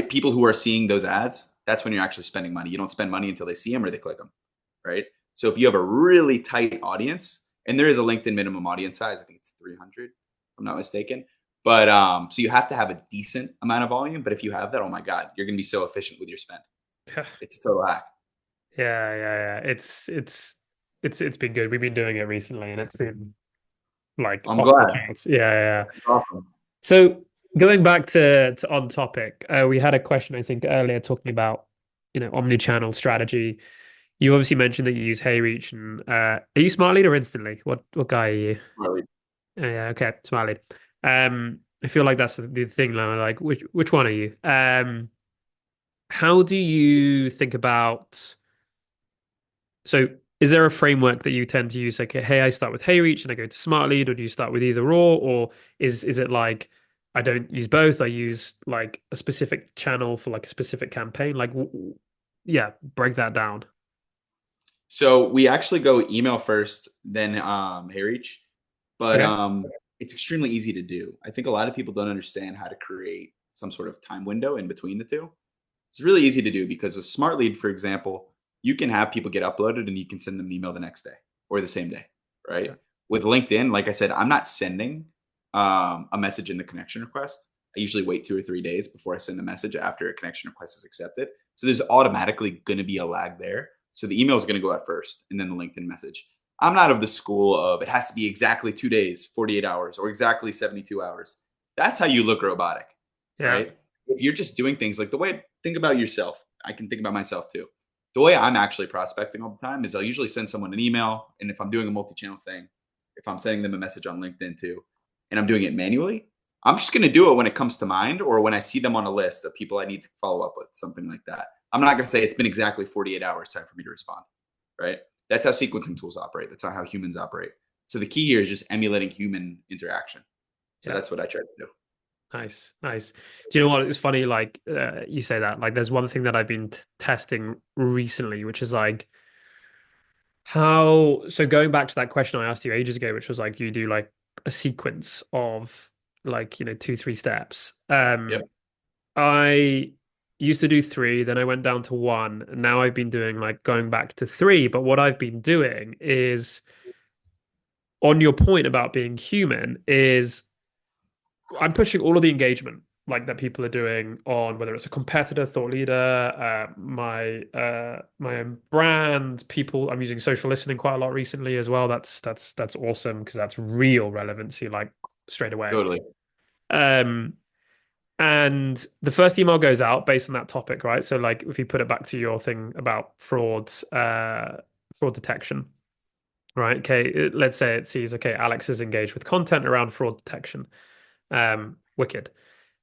people who are seeing those ads. That's when you're actually spending money. You don't spend money until they see them or they click them, right? So if you have a really tight audience, and there is a LinkedIn minimum audience size, I think it's 300, if I'm not mistaken. But so you have to have a decent amount of volume. But if you have that, oh my God, you're going to be so efficient with your spend. It's a total hack. Yeah. It's been good. We've been doing it recently, and it's been like I'm off the glad. charts. Yeah. It's awesome. So going back to on topic, we had a question I think earlier talking about omni-channel strategy. You obviously mentioned that you use HeyReach, and are you Smart Lead or Instantly? What guy are you? Really. Yeah, okay, Smart Lead. I feel like that's the thing now. Like, which one are you? How do you think about so? is there a framework that you tend to use? Like, hey, I start with Hey Reach and I go to Smart Lead, or do you start with either or is it like I don't use both? I use like a specific channel for like a specific campaign. Like, yeah, break that down. So we actually go email first, then HeyReach, but Okay. it's extremely easy to do. I think a lot of people don't understand how to create some sort of time window in between the two. It's really easy to do because with Smart Lead, for example, you can have people get uploaded and you can send them an email the next day or the same day, right? Okay. With LinkedIn, like I said, I'm not sending a message in the connection request. I usually wait 2 or 3 days before I send a message after a connection request is accepted. So there's automatically going to be a lag there. So the email is going to go out first and then the LinkedIn message. I'm not of the school of it has to be exactly 2 days, 48 hours, or exactly 72 hours. That's how you look robotic, Yeah. right? If you're just doing things like the way think about yourself, I can think about myself too. The way I'm actually prospecting all the time is I'll usually send someone an email, and if I'm doing a multi-channel thing, if I'm sending them a message on LinkedIn too, and I'm doing it manually, I'm just going to do it when it comes to mind or when I see them on a list of people I need to follow up with, something like that. I'm not going to say it's been exactly 48 hours time for me to respond, right? That's how sequencing tools operate. That's not how humans operate. So the key here is just emulating human interaction. So Yeah. that's what I try to do. Nice, nice. Do you know what? It's funny, like you say that. Like, there's one thing that I've been testing recently, which is like how. So going back to that question I asked you ages ago, which was like, do you do like a sequence of like 2, 3 steps? Yep. I used to do three, then I went down to one, and now I've been doing like going back to three. But what I've been doing is on your point about being human is I'm pushing all of the engagement like that people are doing on whether it's a competitor, thought leader, my own brand, people. I'm using social listening quite a lot recently as well. That's awesome because that's real relevancy like straight away. Totally. Um, and the first email goes out based on that topic, right? So like if you put it back to your thing about fraud detection, right? Okay, let's say it sees okay, Alex is engaged with content around fraud detection. Wicked.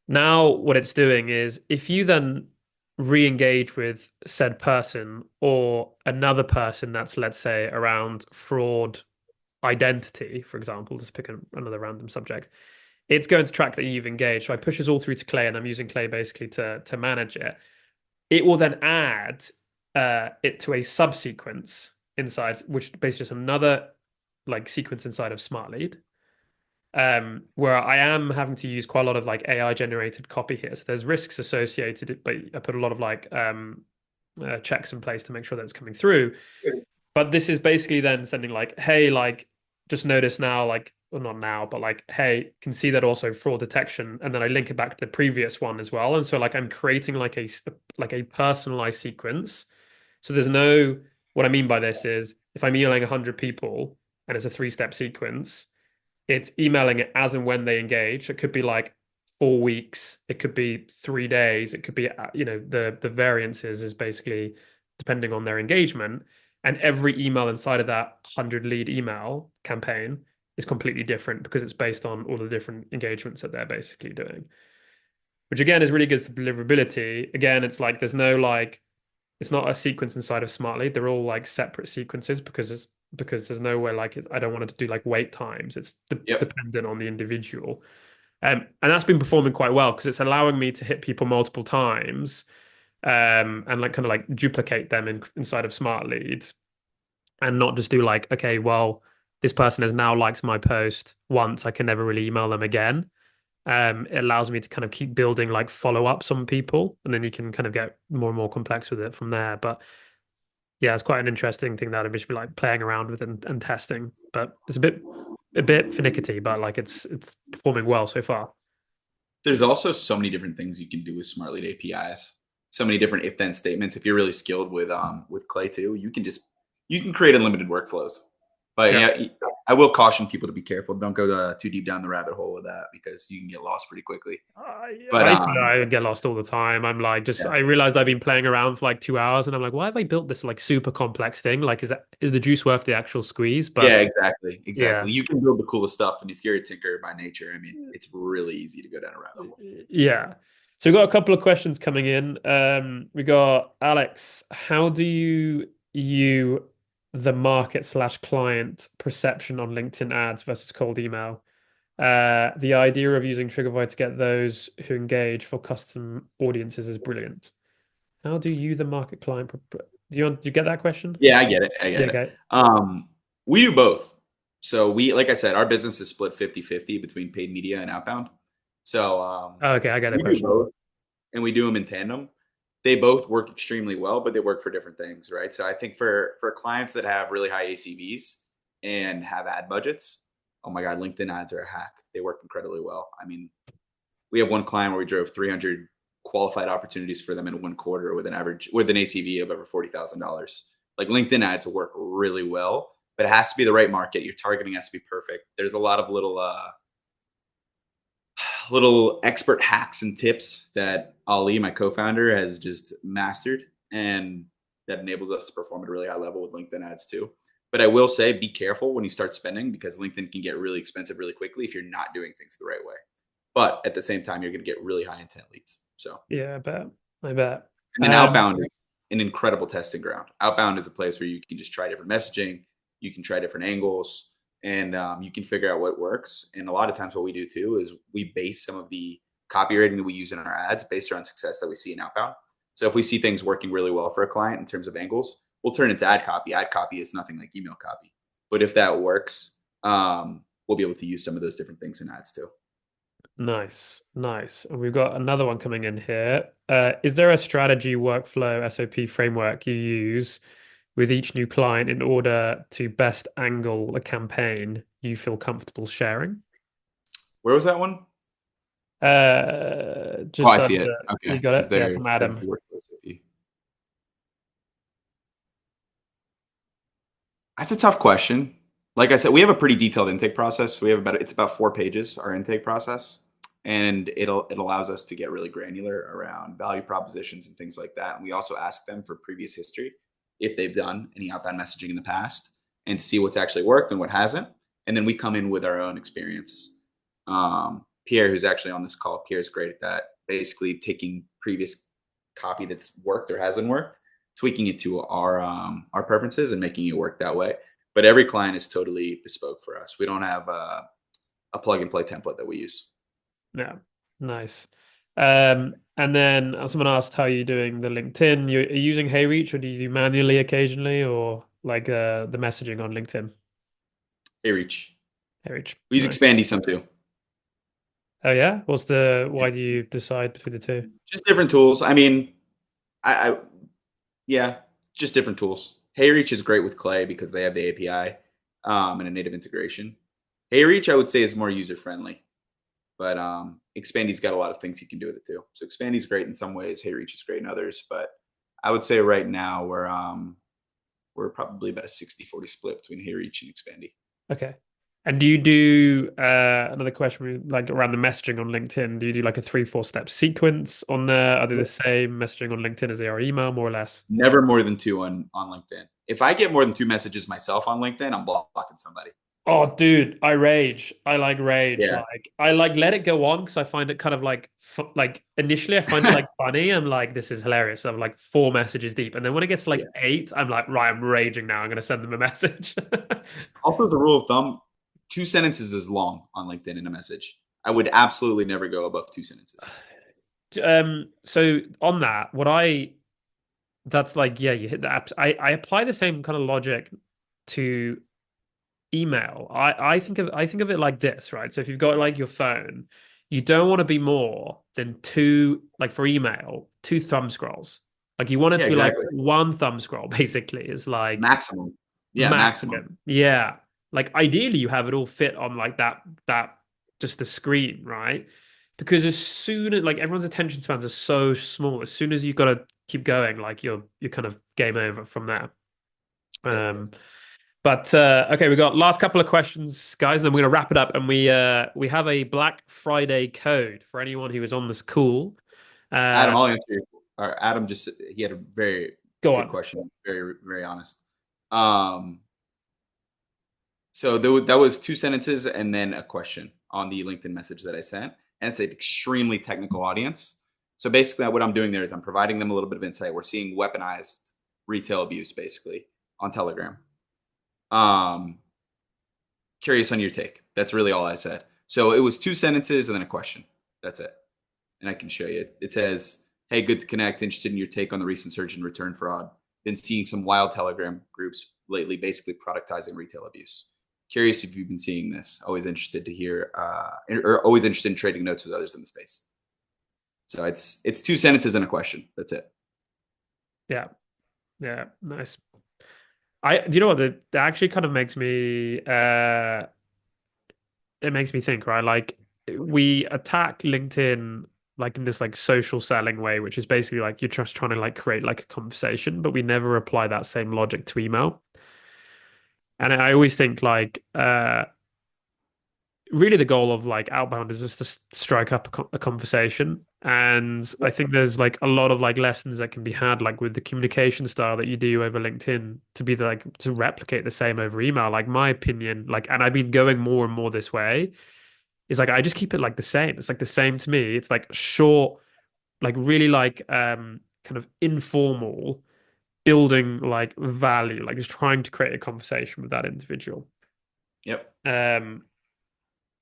Now, what it's doing is if you then re-engage with said person or another person that's, let's say, around fraud identity, for example, just pick another random subject, it's going to track that you've engaged. So I pushes all through to Clay, and I'm using Clay basically to manage it. It will then add it to a subsequence inside, which basically just another like sequence inside of Smart Lead where I am having to use quite a lot of like AI generated copy here. So there's risks associated, but I put a lot of like checks in place to make sure that it's coming through. But this is basically then sending like, hey, like just notice now, like, well, not now, but like, hey, can see that also fraud detection, and then I link it back to the previous one as well. And so like I'm creating like a personalized sequence. So there's no what I mean by this is if I'm emailing 100 people and it's a 3 step sequence it's emailing it as and when they engage. It could be like 4 weeks, it could be 3 days, it could be the variances is basically depending on their engagement. And every email inside of that 100 lead email campaign is completely different because it's based on all the different engagements that they're basically doing, which again is really good for deliverability. Again, it's like there's no like it's not a sequence inside of Smartly. They're all like separate sequences because there's nowhere like I don't want it to do like wait times. It's Yep. dependent on the individual. And that's been performing quite well because it's allowing me to hit people multiple times and like kind of like duplicate them inside of Smart Leads and not just do like, okay, well, this person has now liked my post once. I can never really email them again. It allows me to kind of keep building like follow-ups on people, and then you can kind of get more and more complex with it from there. But yeah, it's quite an interesting thing that I've just been like playing around with and testing. But it's a bit finicky, but like it's performing well so far. There's also so many different things you can do with Smart Lead APIs. So many different if then statements. If you're really skilled with Clay too, you can create unlimited workflows. But Yeah. yeah, I will caution people to be careful. Don't go too deep down the rabbit hole with that because you can get lost pretty quickly. But I used to I would get lost all the time. I'm like, just yeah, I realized I've been playing around for like 2 hours, and I'm like, why have I built this like super complex thing? Like, is the juice worth the actual squeeze? yeah, But exactly, yeah, exactly. You can build the coolest stuff, and if you're a tinker by nature, I mean, it's really easy to go down a rabbit hole. yeah. So we've got a couple of questions coming in. We got Alex, how do you the market slash client perception on LinkedIn ads versus cold email. The idea of using Triggerify to get those who engage for custom audiences is brilliant. How do you, the market client, do you get that question? Yeah, I get it. I Yeah, get it. okay. We do both. So like I said, our business is split 50-50 between paid media and outbound. So Oh, okay, I get the we do question. both and we do them in tandem. They both work extremely well, but they work for different things, right? So I think for clients that have really high ACVs and have ad budgets, oh my God, LinkedIn ads are a hack. They work incredibly well. I mean, we have one client where we drove 300 qualified opportunities for them in one quarter with an ACV of over $40,000. Like LinkedIn ads work really well, but it has to be the right market. Your targeting has to be perfect. There's a lot of little expert hacks and tips that Ali, my co-founder, has just mastered, and that enables us to perform at a really high level with LinkedIn ads too. But I will say, be careful when you start spending because LinkedIn can get really expensive really quickly if you're not doing things the right way. But at the same time, you're going to get really high intent leads. So, Yeah, I bet. I bet. and then outbound is an incredible testing ground. Outbound is a place where you can just try different messaging, you can try different angles, and you can figure out what works. And a lot of times, what we do too is we base some of the copywriting that we use in our ads based on success that we see in outbound. So if we see things working really well for a client in terms of angles, we'll turn it into ad copy. Ad copy is nothing like email copy, but if that works, we'll be able to use some of those different things in ads too. Nice, nice. And we've got another one coming in here. Is there a strategy, workflow, SOP framework you use with each new client in order to best angle a campaign you feel comfortable sharing? Where was that one? Oh, I Just see it. under, you Okay. got Is it? Yeah, there from strategy Adam. workflow SOP? That's a tough question. Like I said, we have a pretty detailed intake process. We have it's about 4 pages, our intake process. And it allows us to get really granular around value propositions and things like that. And we also ask them for previous history if they've done any outbound messaging in the past and see what's actually worked and what hasn't. And then we come in with our own experience. Pierre, who's actually on this call, Pierre is great at that. Basically taking previous copy that's worked or hasn't worked, tweaking it to our preferences and making it work that way. But every client is totally bespoke for us. We don't have a plug and play template that we use. Yeah, nice. And then someone asked how you're doing the LinkedIn. Are you using HeyReach or do you do manually occasionally or like the messaging on LinkedIn? Hey, Reach. HeyReach, We use nice. Expandy some too. Oh yeah? Why do you decide between the two? Just different tools. I mean, I yeah, just different tools. HeyReach is great with Clay because they have the API and a native integration. HeyReach, I would say, is more user friendly, but Expandy's got a lot of things you can do with it too. So Expandy's great in some ways. HeyReach is great in others, but I would say right now we're probably about a 60-40 split between HeyReach and Expandy. Okay. And do you do another question like around the messaging on LinkedIn? Do you do like a 3-4 step sequence on there? Are they the same messaging on LinkedIn as they are email, more or less? Never more than two on LinkedIn. If I get more than two messages myself on LinkedIn, I'm blocking somebody. Oh, dude, I rage. I like rage. Yeah, Like I like let it go on because I find it kind of like like initially I find it like funny. I'm like, this is hilarious. I'm like 4 messages deep, and then when it gets to yeah. like 8, I'm like, right, I'm raging now. I'm gonna send them a message. Also, as a rule of thumb, 2 sentences is long on LinkedIn in a message. I would absolutely never go above 2 sentences. So on that, that's like, yeah, you hit the apps. I apply the same kind of logic to email. I think of it like this, right? So if you've got like your phone, you don't want to be more than two, like for email, two thumb scrolls. Like you want it Yeah, to be like exactly. one thumb scroll, basically, is like Maximum. Yeah, maximum. maximum. Yeah. Like ideally you have it all fit on like that just the screen, right? Because as soon as like everyone's attention spans are so small, as soon as you've got to keep going, like you're kind of game over from there. Yep. Um, but okay, we got last couple of questions, guys, and then we're gonna wrap it up. And we have a Black Friday code for anyone who is on this call. Adam, Uh, I'll answer you. Or Adam just he had a very Go good on. question. Very, very honest. Um, so that was 2 sentences and then a question on the LinkedIn message that I sent. And it's an extremely technical audience. So basically, what I'm doing there is I'm providing them a little bit of insight. We're seeing weaponized retail abuse basically on Telegram. Um, Curious on your take. That's really all I said. So it was two sentences and then a question. That's it. And I can show you. It says, "Hey, good to connect. Interested in your take on the recent surge in return fraud. Been seeing some wild Telegram groups lately, basically productizing retail abuse. Curious if you've been seeing this. Always interested to hear, or always interested in trading notes with others in the space." So it's two sentences and a question. That's it. Yeah. Yeah. Nice. I do you know what that actually kind of makes me it makes me think, right? Like we attack LinkedIn like in this like social selling way, which is basically like you're just trying to like create like a conversation, but we never apply that same logic to email. And I always think like really the goal of like outbound is just to strike up a conversation. And I think there's like a lot of like lessons that can be had like with the communication style that you do over LinkedIn to be the, like to replicate the same over email. Like my opinion, like, and I've been going more and more this way is like I just keep it like the same. It's like the same to me. It's like short, like really like kind of informal, building like value, like just trying to create a conversation with that individual. Yep. Um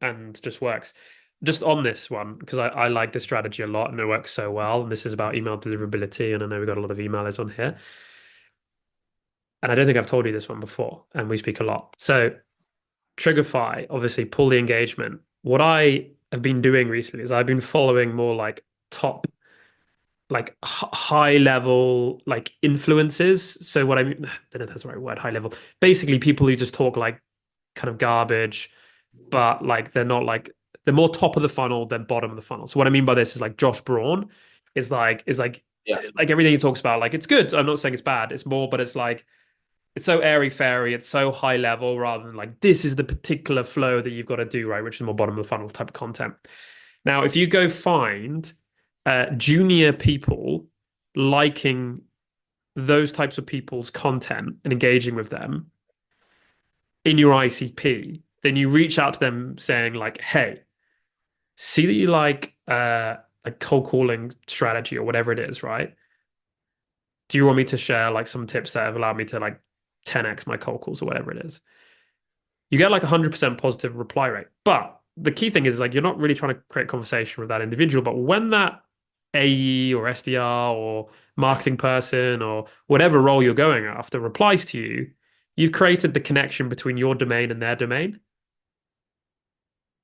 and just works. Just on this one, because I like this strategy a lot and it works so well. And this is about email deliverability, and I know we've got a lot of emailers on here. And I don't think I've told you this one before, and we speak a lot. So Triggerfy, obviously, pull the engagement. What I have been doing recently is I've been following more like top, like high level, like influences. So what I mean, I don't know if that's the right word, high level. Basically, people who just talk like kind of garbage, but like they're more top of the funnel than bottom of the funnel. So what I mean by this is like Josh Braun Yeah. like everything he talks about, like it's good. I'm not saying it's bad. It's more, but it's like it's so airy fairy, it's so high level rather than like this is the particular flow that you've got to do, right? Which is more bottom of the funnel type of content. Now, if you go find junior people liking those types of people's content and engaging with them in your ICP, then you reach out to them saying like, "Hey, see that you like cold calling strategy or whatever it is, right? Do you want me to share like some tips that have allowed me to like 10x my cold calls or whatever it is?" You get like 100% positive reply rate. But the key thing is like you're not really trying to create conversation with that individual. But when that AE or SDR or marketing person or whatever role you're going after replies to you, you've created the connection between your domain and their domain.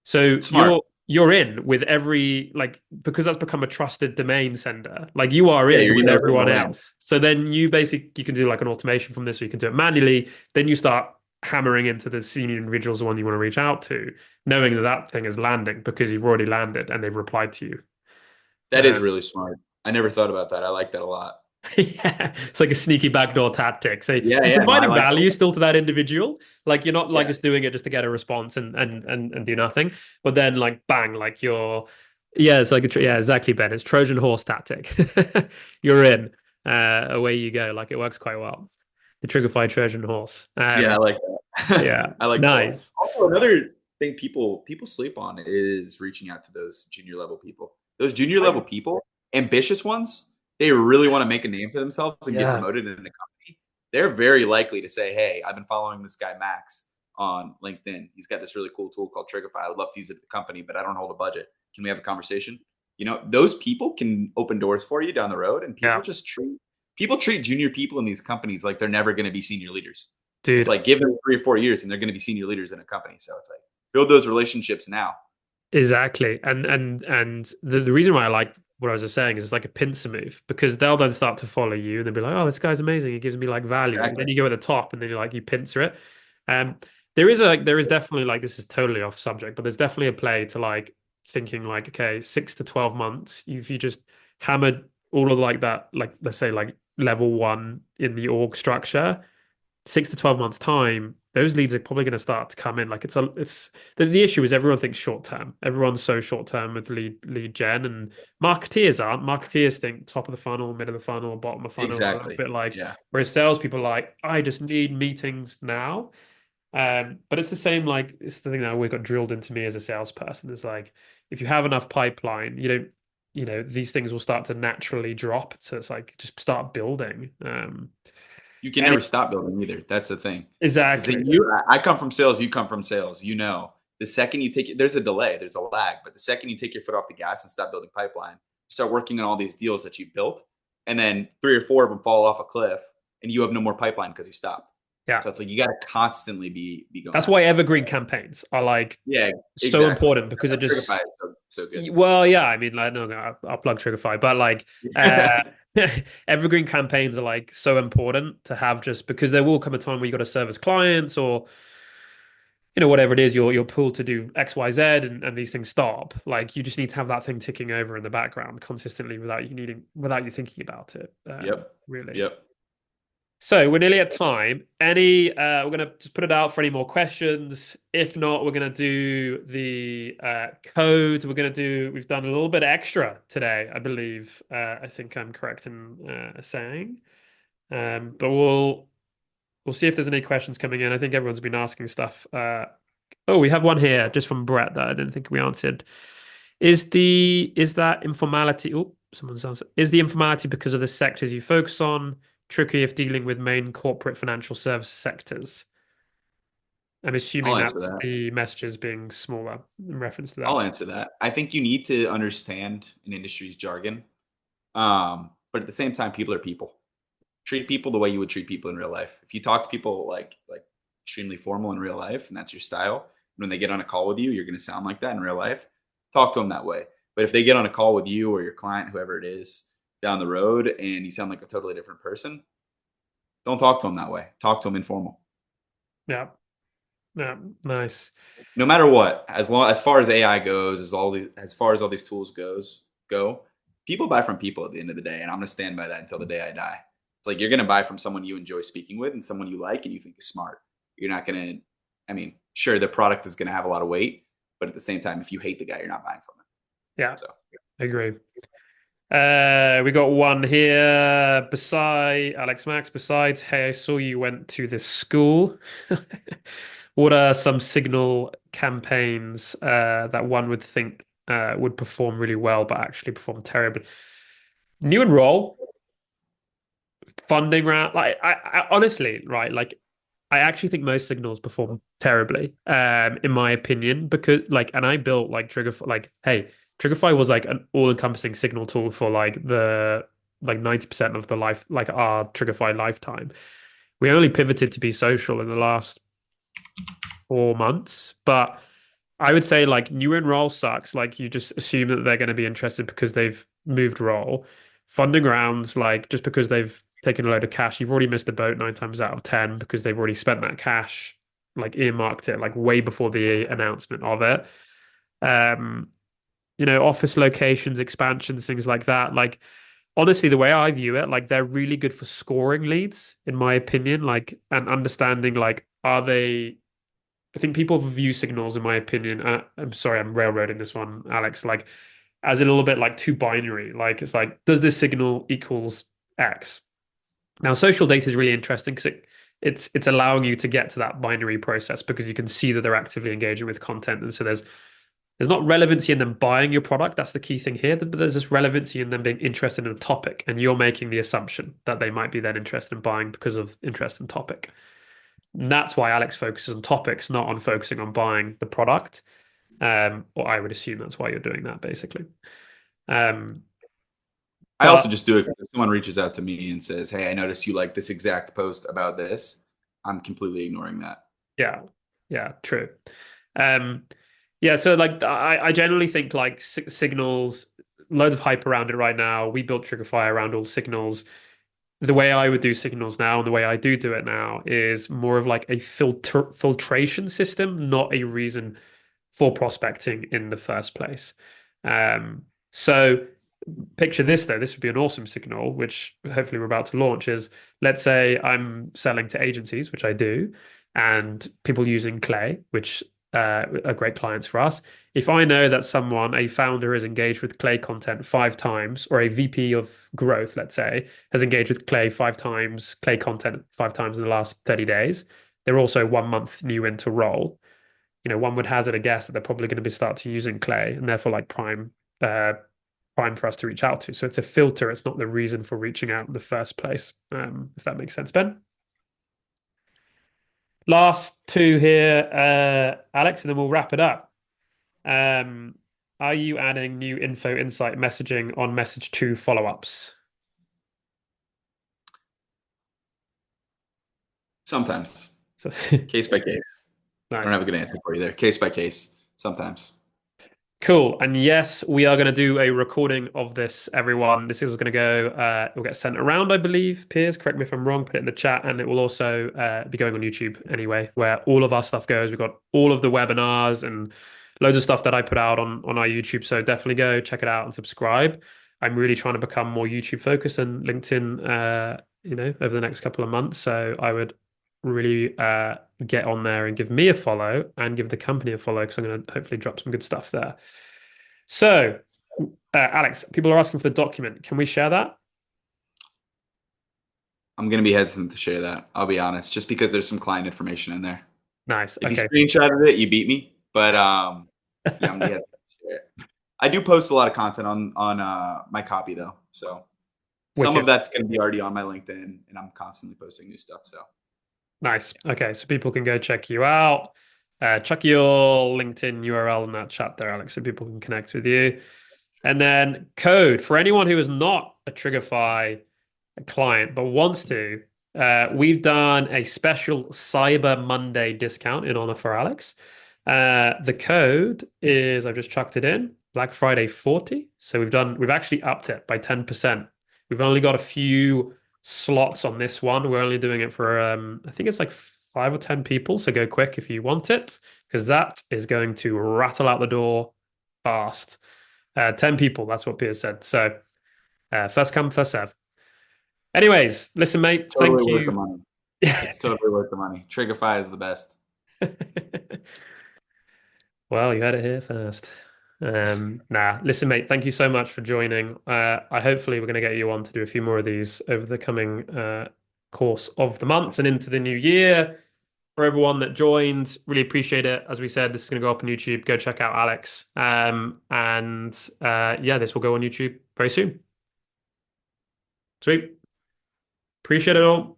So Smart. you're in with every like because that's become a trusted domain sender. Like you are Yeah, in you're with never going to everyone land. else. So then you can do like an automation from this, or you can do it manually. Then you start hammering into the senior individuals, the one you want to reach out to, knowing that that thing is landing because you've already landed and they've replied to you. That is Um, really smart. I never thought about that. I like that a lot. Yeah, it's like a sneaky backdoor tactic. So Yeah, you're yeah, no, I providing like that a value lot. still to that individual. Like you're not like Yeah. just doing it just to get a response and do nothing. But then like bang, like you're yeah, it's like yeah, exactly, Ben. It's Trojan horse tactic. You're in. Away you go. Like it works quite well. The Triggerfy Trojan horse. Yeah, I like that. Yeah, I like that a lot. nice. Also, another thing people sleep on is reaching out to those junior level people. Those junior level people, ambitious ones, they really want to make a name for themselves and get Yeah, promoted in a company. They're very likely to say, "Hey, I've been following this guy Max on LinkedIn. He's got this really cool tool called Triggerfy. I would love to use it at the company, but I don't hold a budget. Can we have a conversation?" You know, those people can open doors for you down the road, and yeah, people treat junior people in these companies like they're never going to be senior leaders. It's dude. like give them 3 or 4 years and they're going to be senior leaders in a company. So it's like build those relationships now. Exactly. And the reason why I like what I was just saying is it's like a pincer move because they'll then start to follow you and they'll be like, oh, this guy's amazing. He gives me like value. And then Exactly. you go at the top and then you're like, you pincer it. There is definitely like this is totally off subject, but there's definitely a play to like thinking like, okay, 6 to 12 months, if you just hammered all of like that, like let's say like level one in the org structure 6 to 12 months time, those leads are probably going to start to come in. Like it's the issue is everyone thinks short term. Everyone's so short term with lead gen, and marketeers aren't. Marketeers think top of the funnel, mid of the funnel, bottom of the funnel, a little Exactly. bit like. Yeah. Whereas salespeople are like, I just need meetings now. But it's the same. Like it's the thing that we got drilled into me as a salesperson. Is like if you have enough pipeline, you don't. These things will start to naturally drop. So it's like just start building. You can And never stop building either. That's the thing. Because exactly. I come from sales, you come from sales. The second you take, there's a delay, there's a lag, but the second you take your foot off the gas and stop building pipeline, you start working on all these deals that you built, and then 3 or 4 of them fall off a cliff, and you have no more pipeline because you stopped. Yeah. So it's like you got to constantly be going That's why after it. evergreen campaigns are like Yeah, so exactly. important because it Triggerify just is so good. well, yeah, I mean, like, no, I'll plug Sugarfy, but like, evergreen campaigns are like so important to have just because there will come a time where you got to service clients or whatever it is you're pulled to do X, Y, Z, and these things stop. Like, you just need to have that thing ticking over in the background consistently without you thinking about it. Yep. Really. Yep. So we're nearly at time. We're gonna just put it out for any more questions. If not, we're gonna do the code. We've done a little bit extra today, I believe. I think I'm correct in saying. But we'll see if there's any questions coming in. I think everyone's been asking stuff. Oh, we have one here just from Brett that I didn't think we answered. Is that informality? Oh, someone's answered. Is the informality because of the sectors you focus on tricky if dealing with main corporate financial service sectors? I'm I'll assuming answer that's that. the messages being smaller in reference to I'll that. answer that. I think you need to understand an industry's jargon. But at the same time, people are people. Treat people the way you would treat people in real life. If you talk to people like extremely formal in real life, and that's your style, when they get on a call with you, you're going to sound like that in real life. Talk to them that way. But if they get on a call with you or your client, whoever it is, down the road, and you sound like a totally different person, don't talk to them that way. Talk to them informal. Yeah, yeah, nice. No matter what, as far as AI goes, as far as all these tools go, people buy from people at the end of the day, and I'm gonna stand by that until the day I die. It's like you're gonna buy from someone you enjoy speaking with and someone you like and you think is smart. You're not gonna, I mean, sure, the product is gonna have a lot of weight, but at the same time, if you hate the guy, you're not buying from him. Yeah, So I agree. We got one here beside Alex Max. Besides, hey, I saw you went to this school. What are some signal campaigns that one would think would perform really well, but actually perform terribly? New enroll, funding round. Like, I honestly, right? Like, I actually think most signals perform terribly, in my opinion, because like, and I built like Triggerfy. Like, hey, Triggerfy was like an all-encompassing signal tool for like the like 90% of the life, like our Triggerfy lifetime. We only pivoted to be social in the last 4 months, but I would say like new enroll sucks. Like, you just assume that they're going to be interested because they've moved role. Funding rounds, like just because they've taken a load of cash, you've already missed the boat 9 times out of 10 because they've already spent that cash, like earmarked it like way before the announcement of it. Um, office locations, expansions, things like that. Like, honestly, the way I view it, like they're really good for scoring leads, in my opinion, like and understanding like are they I think people view signals, in my opinion. I'm sorry, I'm railroading this one, Alex. Like, as a little bit like too binary. Like, it's like, does this signal equals X? Now, social data is really interesting because it's allowing you to get to that binary process because you can see that they're actively engaging with content, and so there's not relevancy in them buying your product. That's the key thing here. But there's this relevancy in them being interested in a topic, and you're making the assumption that they might be then interested in buying because of interest in topic. And that's why Alex focuses on topics, not on focusing on buying the product. Or I would assume that's why you're doing that, basically. Um, I but also just do it if someone reaches out to me and says, "Hey, I noticed you like this exact post about this." I'm completely ignoring that. yeah, yeah, true. Um, yeah, so like I generally think like signals, loads of hype around it right now. We built Triggerfy around all signals. The way I would do signals now and the way I do it now is more of like a filtration system, not a reason for prospecting in the first place. So picture this though, this would be an awesome signal, which hopefully we're about to launch is let's say I'm selling to agencies, which I do, and people using Clay, which are great clients for us. If I know that a founder has engaged with Clay content 5 times, or a VP of growth, let's say, has engaged with Clay 5 times, Clay content 5 times in the last 30 days, they're also 1 month new into role. One would hazard a guess that they're probably going to be starting using Clay and therefore like prime for us to reach out to. So it's a filter. It's not the reason for reaching out in the first place. If that makes sense, Ben. Last two here, Alex, and then we'll wrap it up. Um, are you adding new info insight messaging on message two follow-ups? Sometimes, So case by case. I don't nice. have a good answer for you there. Case by case. Sometimes. Cool. And yes, we are going to do a recording of this, everyone. This is going to go, it will get sent around, I believe. Piers, correct me if I'm wrong, put it in the chat. And it will also be going on YouTube anyway, where all of our stuff goes. We've got all of the webinars and loads of stuff that I put out on our YouTube. So definitely go check it out and subscribe. I'm really trying to become more YouTube focused and LinkedIn, over the next couple of months. So I would really get on there and give me a follow and give the company a follow because I'm going to hopefully drop some good stuff there. So, Alex, people are asking for the document. Can we share that? I'm going to be hesitant to share that. I'll be honest, just because there's some client information in there. Nice. If you Okay. screenshotted it, you beat me. But yeah, I'm gonna be hesitant to share it. I do post a lot of content on my copy though, so some of Wicked. that's going to be already on my LinkedIn, and I'm constantly posting new stuff. So Nice. Okay. So people can go check you out. Chuck your LinkedIn URL in that chat there, Alex, so people can connect with you. And then code for anyone who is not a Triggerfy client but wants to. We've done a special Cyber Monday discount in honor for Alex. The code is, I've just chucked it in, Black Friday 40. So we've actually upped it by 10%. We've only got a few slots on this one. We're only doing it for, I think it's like 5 or 10 people. So go quick if you want it, because that is going to rattle out the door fast. 10 people, that's what Piers said. So first come, first serve. Anyways, listen, it's mate, totally thank worth the you. money. It's totally worth the money. Triggerfy is the best. Well, you heard it here first. Listen, mate, thank you so much for joining. I hopefully we're going to get you on to do a few more of these over the coming course of the months and into the new year. For everyone that joined, really appreciate it. As we said, this is going to go up on YouTube. Go check out Alex. Yeah, this will go on YouTube very soon. Sweet. Appreciate it all.